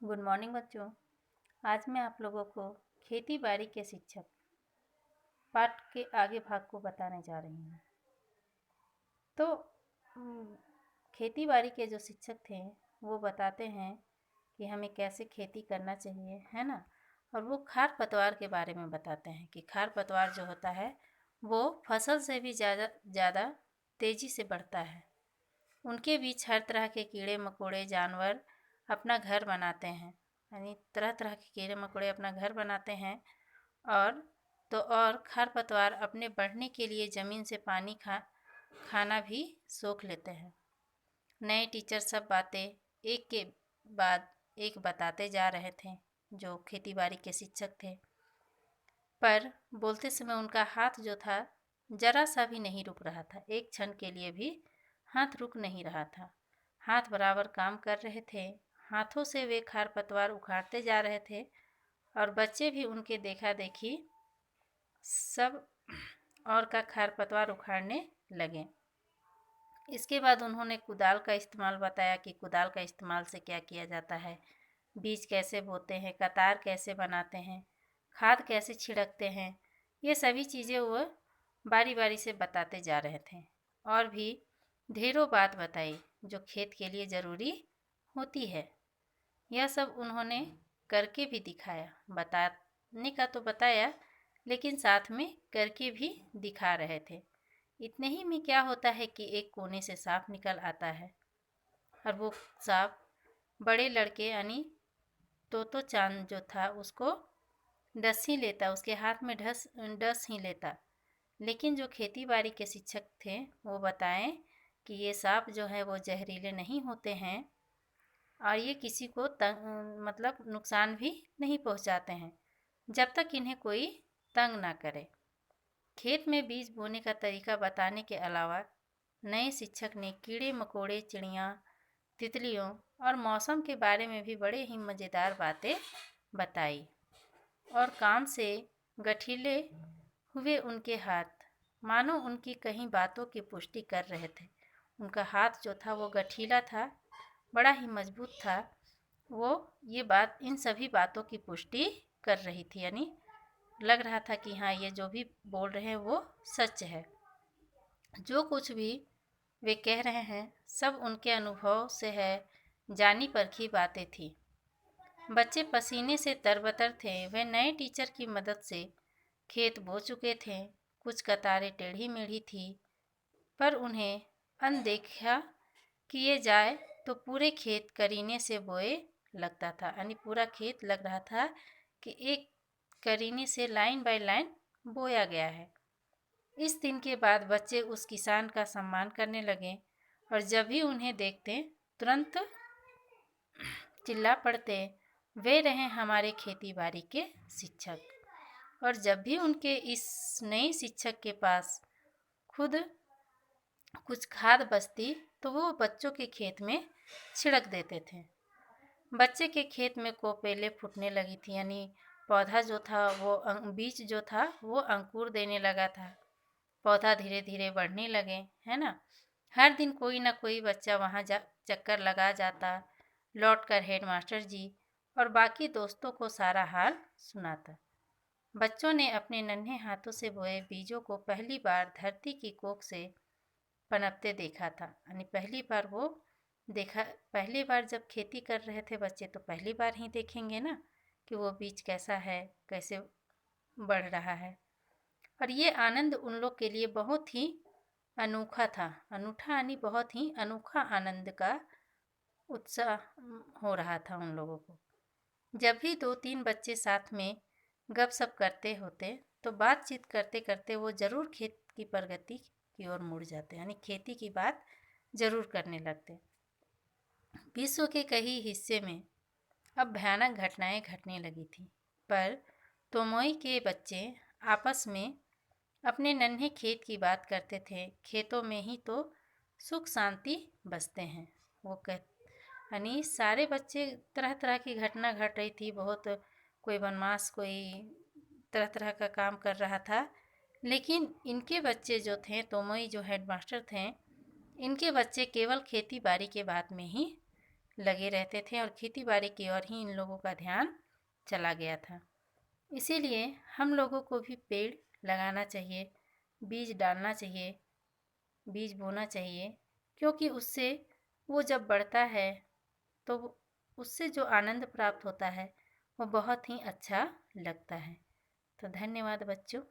Good morning बच्चों। आज मैं आप लोगों को खेती बाड़ी के शिक्षक पाठ के आगे भाग को बताने जा रही हूँ। तो खेती बाड़ी के जो शिक्षक थे वो बताते हैं कि हमें कैसे खेती करना चाहिए, है ना। और वो खार पतवार के बारे में बताते हैं कि खार पतवार जो होता है वो फसल से भी ज़्यादा तेज़ी से बढ़ता है। उनके बीच हर तरह के कीड़े मकोड़े जानवर अपना घर बनाते हैं, यानी तरह तरह के कीड़े मकोड़े अपना घर बनाते हैं। और और खरपतवार अपने बढ़ने के लिए ज़मीन से पानी खाना भी सोख लेते हैं। नए टीचर सब बातें एक के बाद एक बताते जा रहे थे, जो खेती बाड़ी के शिक्षक थे। पर बोलते समय उनका हाथ जो था जरा सा भी नहीं रुक रहा था, एक क्षण के लिए भी हाथ रुक नहीं रहा था। हाथ बराबर काम कर रहे थे। हाथों से वे खरपतवार उखाड़ते जा रहे थे और बच्चे भी उनके देखा देखी सब और का खरपतवार उखाड़ने लगे। इसके बाद उन्होंने कुदाल का इस्तेमाल बताया कि कुदाल का इस्तेमाल से क्या किया जाता है, बीज कैसे बोते हैं, कतार कैसे बनाते हैं, खाद कैसे छिड़कते हैं। ये सभी चीज़ें वो बारी बारी से बताते जा रहे थे। और भी ढेरों बात बताई जो खेत के लिए ज़रूरी होती है। यह सब उन्होंने करके भी दिखाया। बताने का तो बताया, लेकिन साथ में करके भी दिखा रहे थे। इतने ही में क्या होता है कि एक कोने से सांप निकल आता है और वो सांप बड़े लड़के यानी तो चांद जो था उसको डस ही लेता, उसके हाथ में डस ही लेता। लेकिन जो खेती बाड़ी के शिक्षक थे वो बताएं कि ये सांप जो है वो जहरीले नहीं होते हैं और ये किसी को मतलब नुकसान भी नहीं पहुंचाते हैं, जब तक इन्हें कोई तंग ना करे। खेत में बीज बोने का तरीका बताने के अलावा नए शिक्षक ने कीड़े मकोड़े, चिड़िया, तितलियों और मौसम के बारे में भी बड़े ही मज़ेदार बातें बताई। और काम से गठीले हुए उनके हाथ मानो उनकी कहीं बातों की पुष्टि कर रहे थे। उनका हाथ जो था वो गठीला था, बड़ा ही मजबूत था। वो ये बात इन सभी बातों की पुष्टि कर रही थी, यानी लग रहा था कि हाँ, ये जो भी बोल रहे हैं वो सच है। जो कुछ भी वे कह रहे हैं सब उनके अनुभव से है, जानी परखी बातें थी। बच्चे पसीने से तरबतर थे। वे नए टीचर की मदद से खेत बो चुके थे। कुछ कतारें टेढ़ी मेढ़ी थी, पर उन्हें अनदेखा किए जाए तो पूरे खेत करीने से बोए लगता था, यानी पूरा खेत लग रहा था कि एक करीने से लाइन बाय लाइन बोया गया है। इस दिन के बाद बच्चे उस किसान का सम्मान करने लगे और जब भी उन्हें देखते तुरंत चिल्ला पड़ते, वे रहे हमारे खेती बाड़ी के शिक्षक। और जब भी उनके इस नए शिक्षक के पास खुद कुछ खाद बचती तो वो बच्चों के खेत में छिड़क देते थे। बच्चे के खेत में कोपेले फूटने लगी थी, यानी पौधा जो था वो बीज जो था वो अंकुर देने लगा था। पौधा धीरे धीरे बढ़ने लगे, है ना। हर दिन कोई ना कोई बच्चा वहाँ चक्कर लगा जाता, लौटकर हेडमास्टर जी और बाकी दोस्तों को सारा हाल सुनाता। बच्चों ने अपने नन्हे हाथों से बोए बीजों को पहली बार धरती की कोख से पनपते देखा था, यानी पहली बार वो देखा। पहली बार जब खेती कर रहे थे बच्चे तो पहली बार ही देखेंगे ना कि वो बीज कैसा है, कैसे बढ़ रहा है। और ये आनंद उन लोग के लिए बहुत ही अनोखा था। अनूठा यानी बहुत ही अनोखा आनंद का उत्साह हो रहा था उन लोगों को। जब भी दो तीन बच्चे साथ में गपशप करते होते तो बातचीत करते करते वो ज़रूर खेत की प्रगति की ओर मुड़ जाते, यानी खेती की बात ज़रूर करने लगते। विश्व के कई हिस्से में अब भयानक घटनाएं घटने लगी थी, पर तोमोई के बच्चे आपस में अपने नन्हे खेत की बात करते थे। खेतों में ही तो सुख शांति बसते हैं, वो कह यानी सारे बच्चे तरह तरह की घटना घट रही थी। बहुत कोई बनमास, कोई तरह तरह का काम कर रहा था। लेकिन इनके बच्चे जो थे, तोमोई जो हेडमास्टर थे, इनके बच्चे केवल खेती बाड़ी के बात में ही लगे रहते थे और खेती बाड़ी की ओर ही इन लोगों का ध्यान चला गया था। इसीलिए हम लोगों को भी पेड़ लगाना चाहिए, बीज डालना चाहिए, बीज बोना चाहिए, क्योंकि उससे वो जब बढ़ता है तो उससे जो आनंद प्राप्त होता है वो बहुत ही अच्छा लगता है। तो धन्यवाद बच्चों।